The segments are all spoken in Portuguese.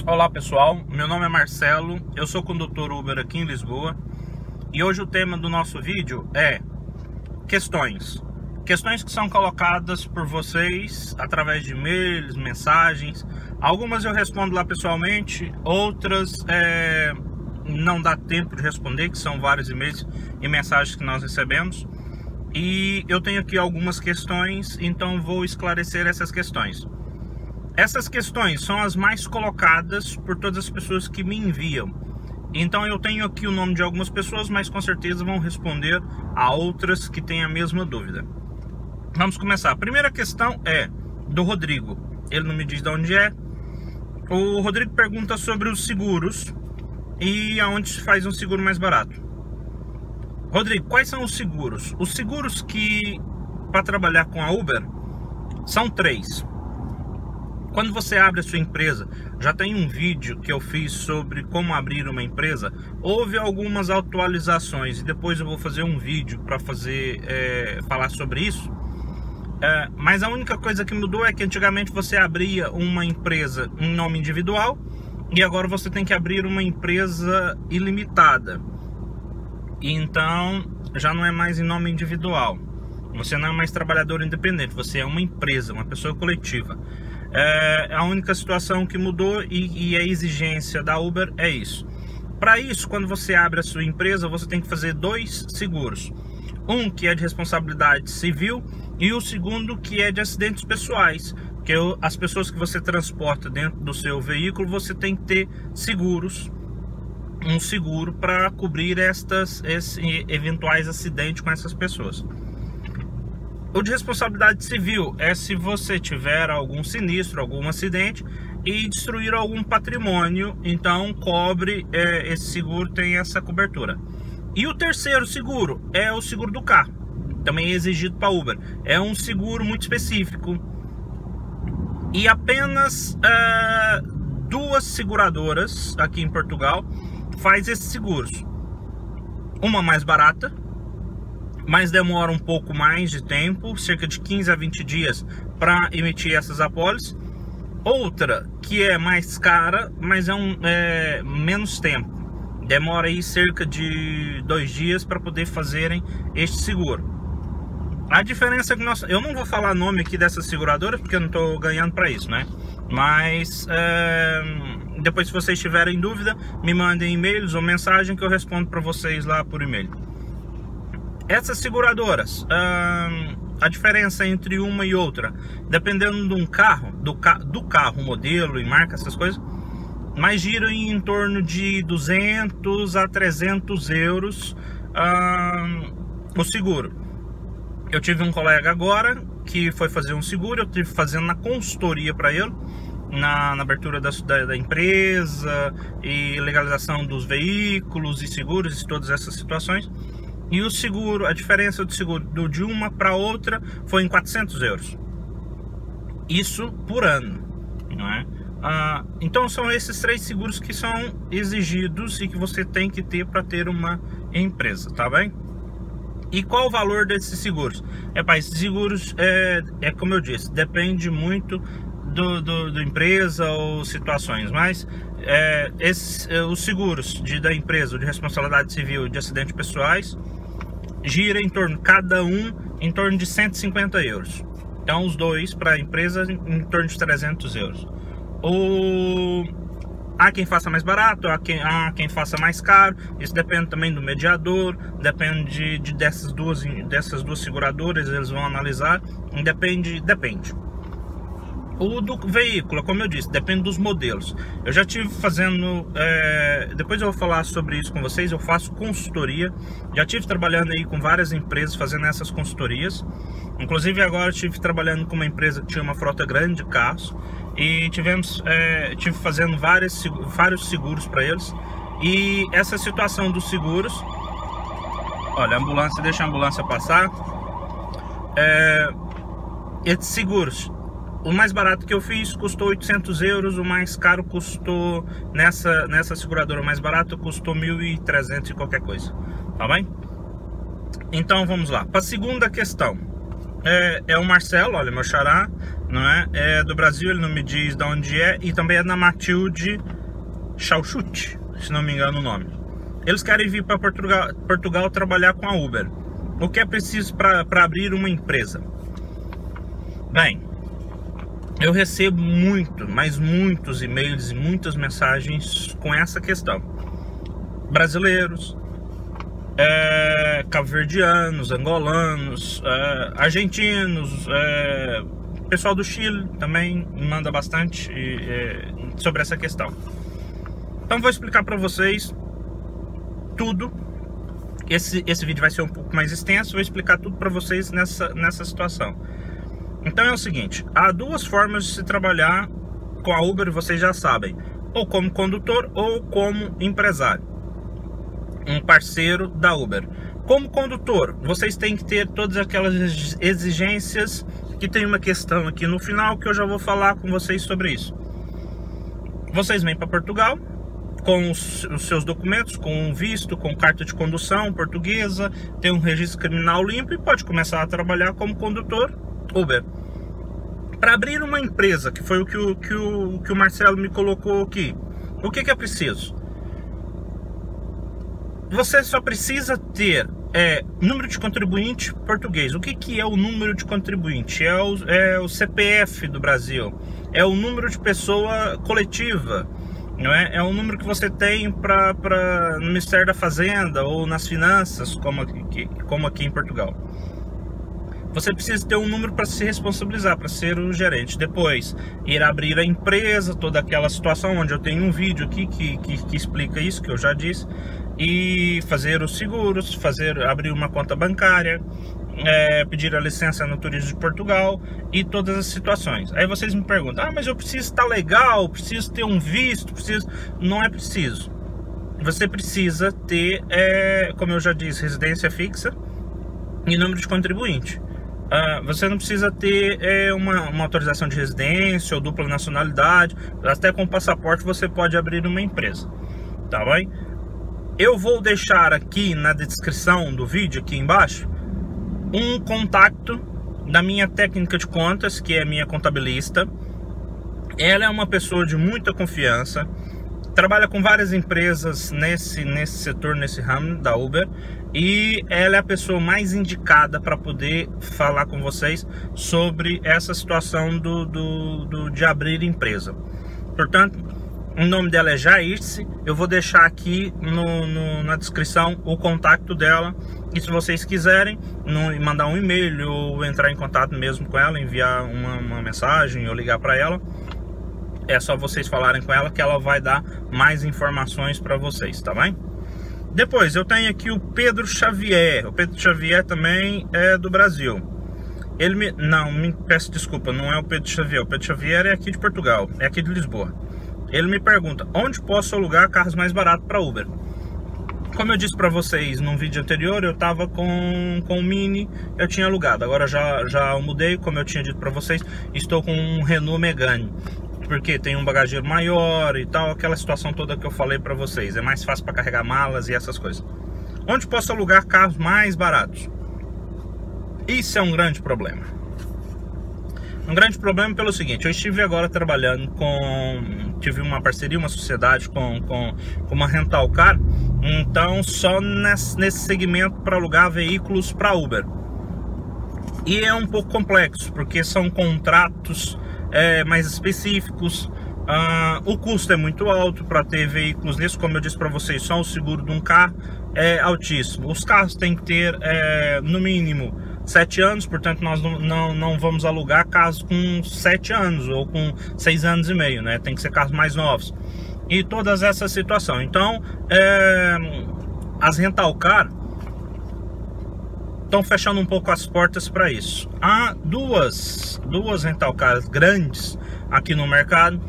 Olá pessoal, meu nome é Marcelo, eu sou condutor Uber aqui em Lisboa e hoje o tema do nosso vídeo é questões que são colocadas por vocês através de e-mails, mensagens. Algumas eu respondo lá pessoalmente, outras não dá tempo de responder, que são vários e-mails e mensagens que nós recebemos. E eu tenho aqui algumas questões, então vou esclarecer essas questões. Essas questões são as mais colocadas por todas as pessoas que me enviam. Então eu tenho aqui o nome de algumas pessoas, mas com certeza vão responder a outras que têm a mesma dúvida. Vamos começar. A primeira questão é do Rodrigo. Ele não me diz de onde é. O Rodrigo pergunta sobre os seguros e aonde se faz um seguro mais barato. Rodrigo, quais são os seguros? Os seguros que para trabalhar com a Uber são 3. Quando você abre a sua empresa, já tem um vídeo que eu fiz sobre como abrir uma empresa. Houve algumas atualizações e depois eu vou fazer um vídeo para falar sobre isso. Mas a única coisa que mudou é que antigamente você abria uma empresa em nome individual e agora você tem que abrir uma empresa ilimitada. Então já não é mais em nome individual. Você não é mais trabalhador independente, você é uma empresa, uma pessoa coletiva. A única situação que mudou e a exigência da Uber é isso. Para isso, quando você abre a sua empresa, você tem que fazer 2 seguros. Um que é de responsabilidade civil e o segundo que é de acidentes pessoais, que as pessoas que você transporta dentro do seu veículo, você tem que ter seguros, um seguro para cobrir esses eventuais acidentes com essas pessoas. O de responsabilidade civil é se você tiver algum sinistro, algum acidente e destruir algum patrimônio, então cobre, esse seguro tem essa cobertura. E o terceiro seguro é o seguro do carro, também é exigido para Uber. É um seguro muito específico e apenas 2 seguradoras aqui em Portugal faz esses seguros. Uma mais barata, mas demora um pouco mais de tempo, cerca de 15 a 20 dias para emitir essas apólices. Outra que é mais cara, mas é menos tempo. Demora aí cerca de 2 dias para poder fazerem este seguro. A diferença é que eu não vou falar nome aqui dessas seguradoras, porque eu não estou ganhando para isso, né? Mas depois, se vocês tiverem dúvida, me mandem e-mails ou mensagem que eu respondo para vocês lá por e-mail. Essas seguradoras, a diferença entre uma e outra, dependendo de um carro, do carro, modelo e marca, essas coisas, mas giram em torno de 200 a 300 euros o seguro. Eu tive um colega agora que foi fazer um seguro, eu tive fazendo na consultoria para ele, na abertura da empresa e legalização dos veículos e seguros e todas essas situações. E o seguro, a diferença do seguro de uma para outra foi em 400 euros. Isso por ano, não é? Então são esses 3 seguros que são exigidos e que você tem que ter para ter uma empresa, tá bem? E qual o valor desses seguros? Esses seguros, como eu disse, depende muito da empresa ou situações, mas os seguros da empresa, de responsabilidade civil e de acidentes pessoais, gira cada um em torno de 150 euros. Então os 2 para a empresa em torno de 300 euros. Há quem faça mais barato, há quem faça mais caro. Isso depende também do mediador, depende dessas duas seguradoras, eles vão analisar. Depende. O do veículo, como eu disse, depende dos modelos. Eu já tive fazendo, depois eu vou falar sobre isso com vocês. Eu faço consultoria, já tive trabalhando aí com várias empresas fazendo essas consultorias. Inclusive agora eu estive trabalhando com uma empresa que tinha uma frota grande de carros e tive fazendo vários seguros para eles. E essa situação dos seguros, olha, a ambulância, deixa a ambulância passar. Esses seguros, o mais barato que eu fiz custou 800 euros, o mais caro custou, nessa seguradora mais barata, custou 1.300 e qualquer coisa, tá bem? Então vamos lá, para a segunda questão. É o Marcelo, olha, meu xará, não é? É do Brasil, ele não me diz de onde é, e também é da Matilde Chauchut, se não me engano o nome. Eles querem vir para Portugal trabalhar com a Uber. O que é preciso para abrir uma empresa? Bem, eu recebo muitos e-mails e muitas mensagens com essa questão. Brasileiros, cabo-verdianos, angolanos, argentinos, pessoal do Chile também manda bastante sobre essa questão. Então vou explicar para vocês tudo. Esse vídeo vai ser um pouco mais extenso, vou explicar tudo para vocês nessa situação. Então é o seguinte, há duas formas de se trabalhar com a Uber, vocês já sabem, ou como condutor ou como empresário, um parceiro da Uber. Como condutor, vocês têm que ter todas aquelas exigências, que tem uma questão aqui no final que eu já vou falar com vocês sobre isso. Vocês vêm para Portugal com os seus documentos, com um visto, com carta de condução portuguesa, tem um registro criminal limpo e pode começar a trabalhar como condutor Uber. Para abrir uma empresa, que foi o que o Marcelo me colocou aqui, o que é preciso? Você só precisa ter número de contribuinte português. O que é o número de contribuinte? É o CPF do Brasil, é o número de pessoa coletiva, não é? É o número que você tem no Ministério da Fazenda ou nas finanças, como aqui em Portugal. Você precisa ter um número para se responsabilizar, para ser o gerente. Depois, ir abrir a empresa, toda aquela situação, onde eu tenho um vídeo aqui que explica isso, que eu já disse. E fazer os seguros, abrir uma conta bancária, pedir a licença no Turismo de Portugal e todas as situações. Aí vocês me perguntam, mas eu preciso estar legal, preciso ter um visto, Não é preciso. Você precisa ter, como eu já disse, residência fixa e número de contribuinte. Você não precisa ter uma autorização de residência ou dupla nacionalidade. Até com passaporte você pode abrir uma empresa, tá bem? Eu vou deixar aqui na descrição do vídeo, aqui embaixo, um contato da minha técnica de contas, que é minha contabilista. Ela é uma pessoa de muita confiança, trabalha com várias empresas nesse setor, nesse ramo da Uber, e ela é a pessoa mais indicada para poder falar com vocês sobre essa situação de abrir empresa. Portanto, o nome dela é Jairce. Eu vou deixar aqui na descrição o contato dela, e se vocês quiserem mandar um e-mail ou entrar em contato mesmo com ela, enviar uma mensagem ou ligar para ela, é só vocês falarem com ela que ela vai dar mais informações para vocês, tá bem? Depois eu tenho aqui o Pedro Xavier. O Pedro Xavier também é do Brasil. Me peço desculpa, não é o Pedro Xavier. O Pedro Xavier é aqui de Portugal, é aqui de Lisboa. Ele me pergunta, onde posso alugar carros mais baratos para Uber? Como eu disse para vocês num vídeo anterior, eu estava com o Mini, eu tinha alugado. Agora já mudei, como eu tinha dito para vocês, estou com um Renault Megane, porque tem um bagageiro maior e tal, aquela situação toda que eu falei para vocês. É mais fácil para carregar malas e essas coisas. Onde posso alugar carros mais baratos? Isso é um grande problema. Um grande problema pelo seguinte, eu estive agora trabalhando tive uma parceria, uma sociedade com uma rental car, então só nesse segmento para alugar veículos para Uber. E é um pouco complexo, porque são contratos mais específicos, o custo é muito alto para ter veículos nisso, como eu disse para vocês, só o seguro de um carro é altíssimo. Os carros têm que ter no mínimo 7 anos, portanto nós não vamos alugar carros com 7 anos ou com 6 anos e meio, né? Tem que ser carros mais novos. E todas essas situações. Então, as rental car estão fechando um pouco as portas para isso. Há duas rental cars grandes aqui no mercado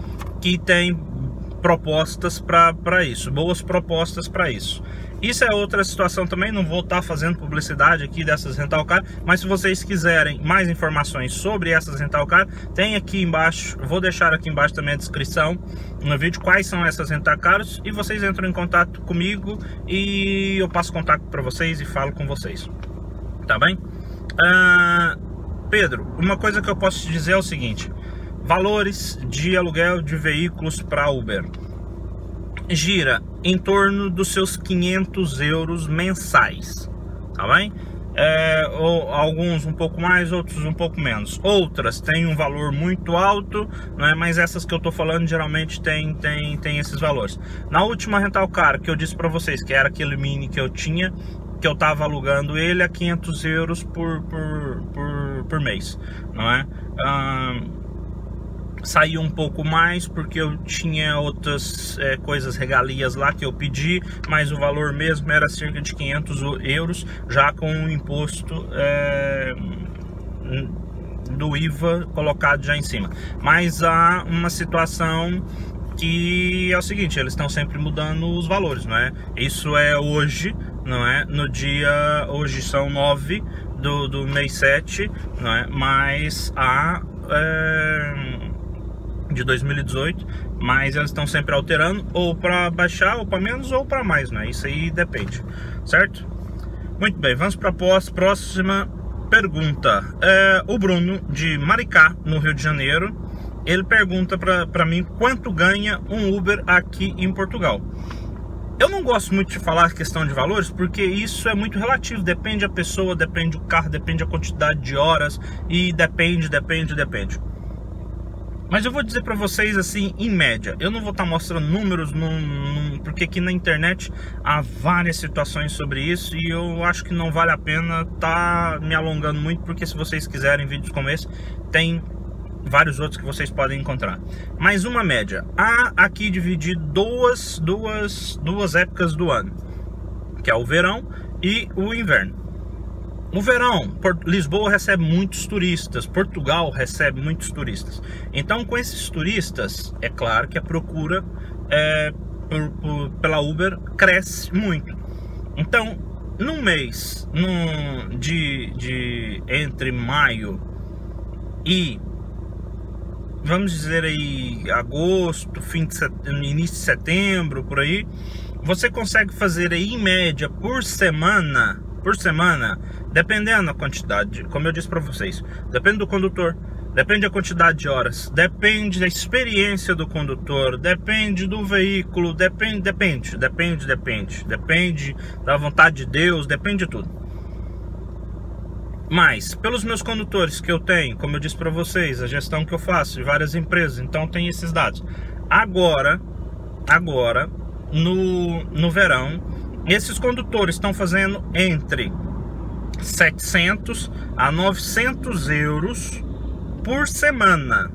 que tem propostas para isso, boas propostas para isso. Isso é outra situação também, não vou estar fazendo publicidade aqui dessas rental car, mas se vocês quiserem mais informações sobre essas rental car, tem aqui embaixo, vou deixar aqui embaixo também a descrição no vídeo quais são essas rental cars, e vocês entram em contato comigo e eu passo contato para vocês e falo com vocês, tá bem? Pedro, uma coisa que eu posso te dizer é o seguinte: valores de aluguel de veículos para Uber. gira em torno dos seus 500 euros mensais, tá bem? Ou alguns um pouco mais, outros um pouco menos. Outras têm um valor muito alto, né? Mas essas que eu tô falando geralmente tem esses valores. Na última rental car que eu disse para vocês, que era aquele Mini que eu tinha, que eu tava alugando ele a 500 euros por mês, não é? Saiu um pouco mais porque eu tinha outras coisas, regalias lá que eu pedi, mas o valor mesmo era cerca de 500 euros, já com o imposto do IVA colocado já em cima. Mas há uma situação que é o seguinte: eles estão sempre mudando os valores, não é? Isso é hoje, não é? No dia, hoje são 9 do mês 7, não é? Mas há de 2018, mas eles estão sempre alterando, ou para baixar, ou para menos, ou para mais, né? Isso aí depende, certo? Muito bem, vamos para a próxima pergunta. O Bruno, de Maricá, no Rio de Janeiro, ele pergunta para mim quanto ganha um Uber aqui em Portugal. Eu não gosto muito de falar questão de valores, porque isso é muito relativo, depende da pessoa, depende do carro, depende da quantidade de horas, e depende. Mas eu vou dizer para vocês assim, em média. Eu não vou estar mostrando números, porque aqui na internet há várias situações sobre isso, e eu acho que não vale a pena estar me alongando muito, porque se vocês quiserem vídeos como esse, tem vários outros que vocês podem encontrar. Mas uma média. Há aqui dividir duas épocas do ano, que é o verão e o inverno. No verão, Lisboa recebe muitos turistas, Portugal recebe muitos turistas. Então, com esses turistas, é claro que a procura pela Uber cresce muito. Então, no mês entre maio e, vamos dizer aí, agosto, início de setembro, por aí, você consegue fazer aí, em média, por semana, dependendo da quantidade, como eu disse para vocês, depende do condutor, depende da quantidade de horas, depende da experiência do condutor, depende do veículo, depende da vontade de Deus, depende de tudo. Mas, pelos meus condutores que eu tenho, como eu disse para vocês, a gestão que eu faço de várias empresas, então tem esses dados. Agora no verão, esses condutores estão fazendo entre 700 a 900 euros por semana,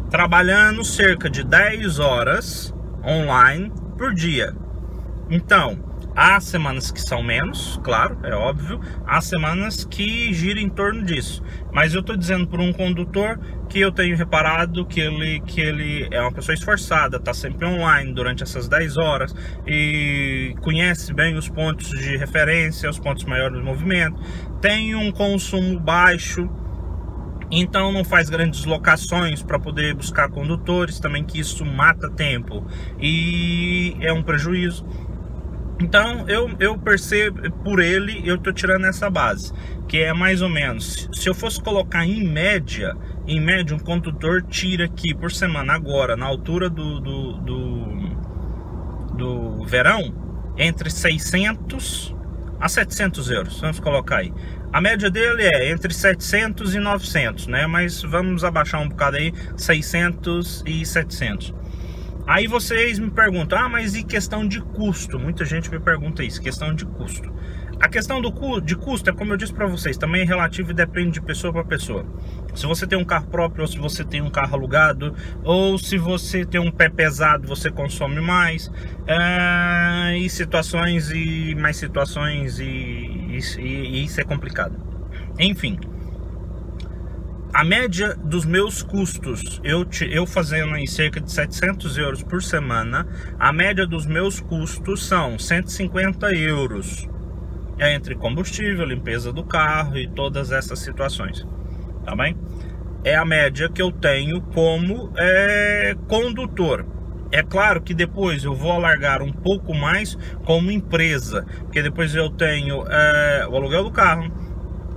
trabalhando cerca de 10 horas online por dia. Então, há semanas que são menos, claro, é óbvio. Há semanas que giram em torno disso. Mas eu estou dizendo por um condutor que eu tenho reparado que ele é uma pessoa esforçada, está sempre online durante essas 10 horas e conhece bem os pontos de referência, os pontos maiores do movimento, tem um consumo baixo, então não faz grandes locações para poder buscar condutores, também que isso mata tempo e é um prejuízo. Então eu percebo por ele, eu tô tirando essa base, que é mais ou menos, se eu fosse colocar em média um condutor tira aqui por semana agora, na altura do verão, entre 600 a 700 euros, vamos colocar aí. A média dele é entre 700 e 900, né? Mas vamos abaixar um bocado aí, 600 e 700. Aí vocês me perguntam, mas e questão de custo? Muita gente me pergunta isso, questão de custo. A questão de custo é, como eu disse para vocês, também é relativo e depende de pessoa para pessoa. Se você tem um carro próprio, ou se você tem um carro alugado, ou se você tem um pé pesado, você consome mais, e situações e mais situações, e isso é complicado. Enfim, a média dos meus custos, eu fazendo aí cerca de 700 euros por semana, a média dos meus custos são 150 euros. É entre combustível, limpeza do carro e todas essas situações, tá bem? É a média que eu tenho como condutor. É claro que depois eu vou alargar um pouco mais como empresa, porque depois eu tenho o aluguel do carro,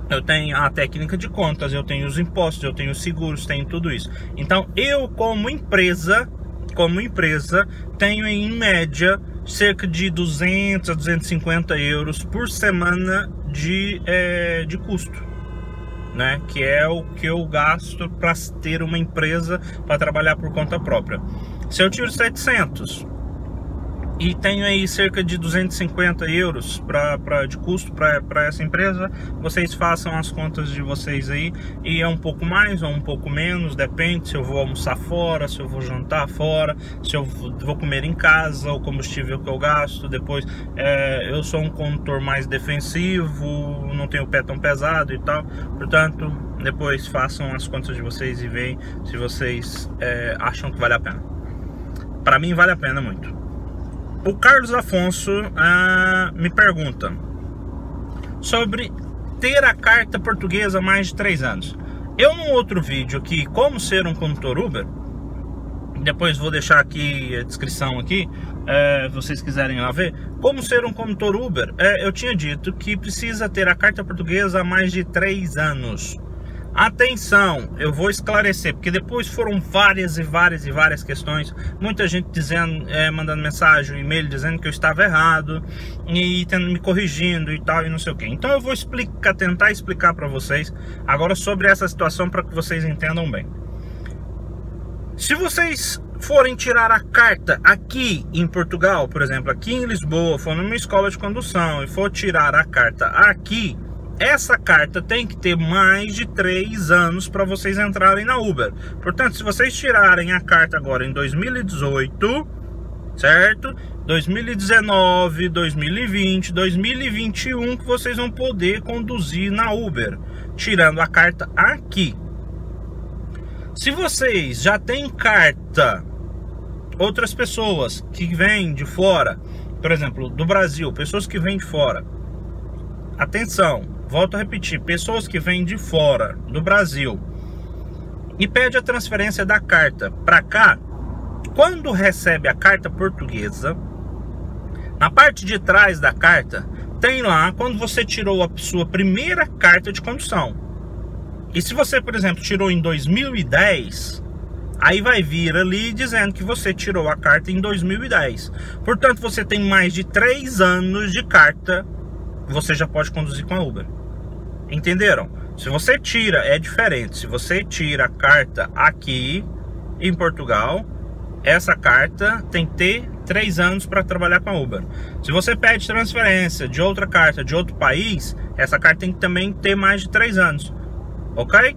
eu tenho a técnica de contas, eu tenho os impostos, eu tenho os seguros, tenho tudo isso. Então eu como empresa, como empresa, tenho em média cerca de 200 a 250 euros por semana de custo, né? Que é o que eu gasto para ter uma empresa, para trabalhar por conta própria. Se eu tiro 700 e tenho aí cerca de 250 euros de custo para essa empresa, vocês façam as contas de vocês aí, e é um pouco mais ou um pouco menos, depende se eu vou almoçar fora, se eu vou jantar fora, se eu vou comer em casa, o combustível que eu gasto. Depois eu sou um condutor mais defensivo, não tenho o pé tão pesado e tal, portanto depois façam as contas de vocês e veem se vocês acham que vale a pena. Para mim vale a pena muito. O Carlos Afonso me pergunta sobre ter a carta portuguesa há mais de 3 anos. Eu, num outro vídeo aqui, como ser um condutor Uber, depois vou deixar aqui a descrição aqui, se vocês quiserem lá ver, como ser um condutor Uber, eu tinha dito que precisa ter a carta portuguesa há mais de 3 anos. Atenção, eu vou esclarecer, porque depois foram várias questões, muita gente dizendo, mandando mensagem, e-mail dizendo que eu estava errado e me corrigindo e tal, e não sei o que. Então eu vou tentar explicar para vocês agora sobre essa situação, para que vocês entendam bem. Se vocês forem tirar a carta aqui em Portugal, por exemplo, aqui em Lisboa, for numa escola de condução e for tirar a carta aqui, essa carta tem que ter mais de 3 anos para vocês entrarem na Uber. Portanto, se vocês tirarem a carta agora em 2018, certo? 2019, 2020, 2021, que vocês vão poder conduzir na Uber, tirando a carta aqui. Se vocês já têm carta, outras pessoas que vêm de fora, por exemplo, do Brasil, pessoas que vêm de fora, atenção, volto a repetir, pessoas que vêm de fora do Brasil e pede a transferência da carta para cá, quando recebe a carta portuguesa, na parte de trás da carta tem lá quando você tirou a sua primeira carta de condução. E se você, por exemplo, tirou em 2010, aí vai vir ali dizendo que você tirou a carta em 2010. Portanto, você tem mais de 3 anos de carta, você já pode conduzir com a Uber. Entenderam? Se você tira, é diferente. Se você tira a carta aqui em Portugal, essa carta tem que ter 3 anos para trabalhar com a Uber. Se você pede transferência de outra carta de outro país, essa carta tem que também ter mais de 3 anos. Ok?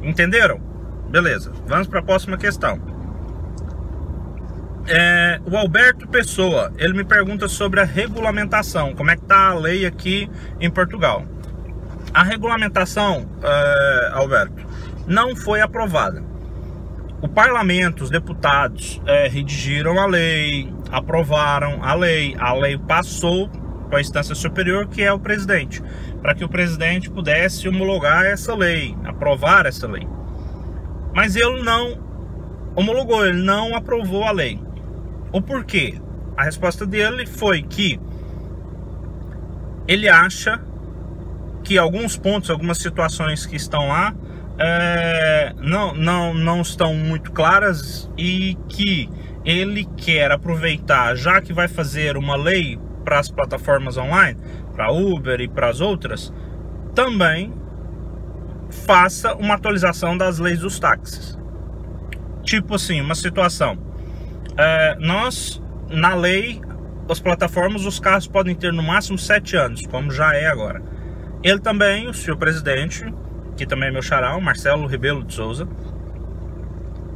Entenderam? Beleza, vamos para a próxima questão. O Alberto Pessoa, ele me pergunta sobre a regulamentação, como é que está a lei aqui em Portugal. A regulamentação, Alberto, não foi aprovada. O parlamento, os deputados redigiram a lei, aprovaram a lei passou para a instância superior, que é o presidente, para que o presidente pudesse homologar essa lei, aprovar essa lei. Mas ele não homologou, ele não aprovou a lei. O porquê? A resposta dele foi que ele acha que alguns pontos, algumas situações que estão lá não estão muito claras, e que ele quer aproveitar, já que vai fazer uma lei para as plataformas online, para Uber e para as outras, também faça uma atualização das leis dos táxis. Tipo assim, uma situação, nós, na lei, as plataformas, os carros podem ter no máximo 7 anos, como já é agora. Ele também, o senhor presidente, que também é meu xará, o Marcelo Rebelo de Souza,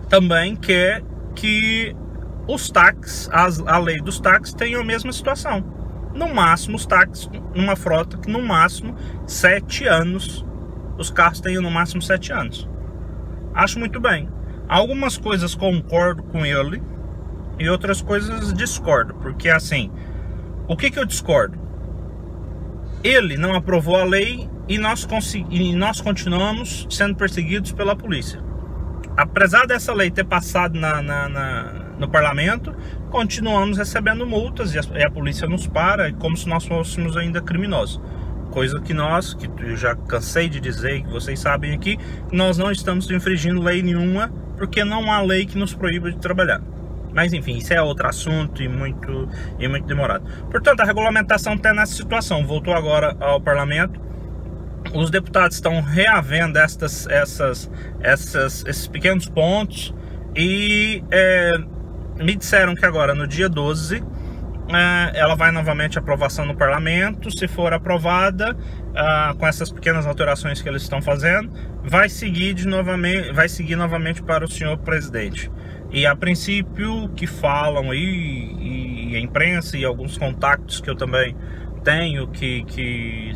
também quer que os táxis, a lei dos táxis, tenha a mesma situação. No máximo, os táxis, numa frota que no máximo 7 anos, os carros tenham no máximo 7 anos. Acho muito bem. Algumas coisas concordo com ele e outras coisas discordo, porque assim, o que eu discordo? Ele não aprovou a lei e nós continuamos sendo perseguidos pela polícia. Apesar dessa lei ter passado no parlamento, continuamos recebendo multas e a polícia nos para, como se nós fôssemos ainda criminosos. Coisa que eu já cansei de dizer, que vocês sabem aqui, nós não estamos infringindo lei nenhuma, porque não há lei que nos proíba de trabalhar. Mas enfim, isso é outro assunto e muito demorado. Portanto, a regulamentação está nessa situação. Voltou agora ao parlamento. Os deputados estão reavendo esses pequenos pontos. E me disseram que agora, no dia 12, ela vai novamente à aprovação no parlamento. Se for aprovada, com essas pequenas alterações que eles estão fazendo, vai seguir novamente para o senhor presidente. E a princípio, que falam aí, e a imprensa e alguns contactos que eu também tenho que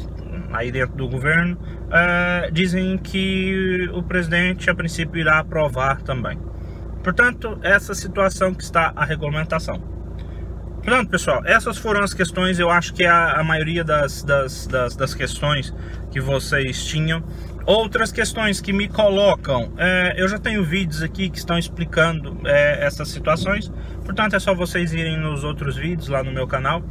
aí dentro do governo, dizem que o presidente a princípio irá aprovar também. Portanto, essa situação que está a regulamentação. Portanto, pessoal, essas foram as questões. Eu acho que a maioria das questões que vocês tinham. Outras questões que me colocam, eu já tenho vídeos aqui que estão explicando essas situações. Portanto, é só vocês irem nos outros vídeos lá no meu canal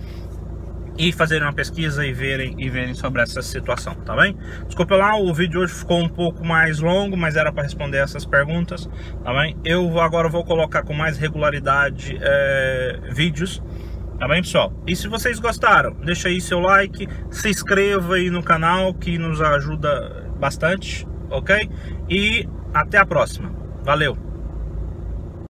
e fazerem uma pesquisa e verem sobre essa situação, tá bem? Desculpa lá, o vídeo hoje ficou um pouco mais longo, mas era para responder essas perguntas, tá bem? Eu agora vou colocar com mais regularidade vídeos, tá bem, pessoal? E se vocês gostaram, deixa aí seu like, se inscreva aí no canal, que nos ajuda bastante, ok? E até a próxima. Valeu!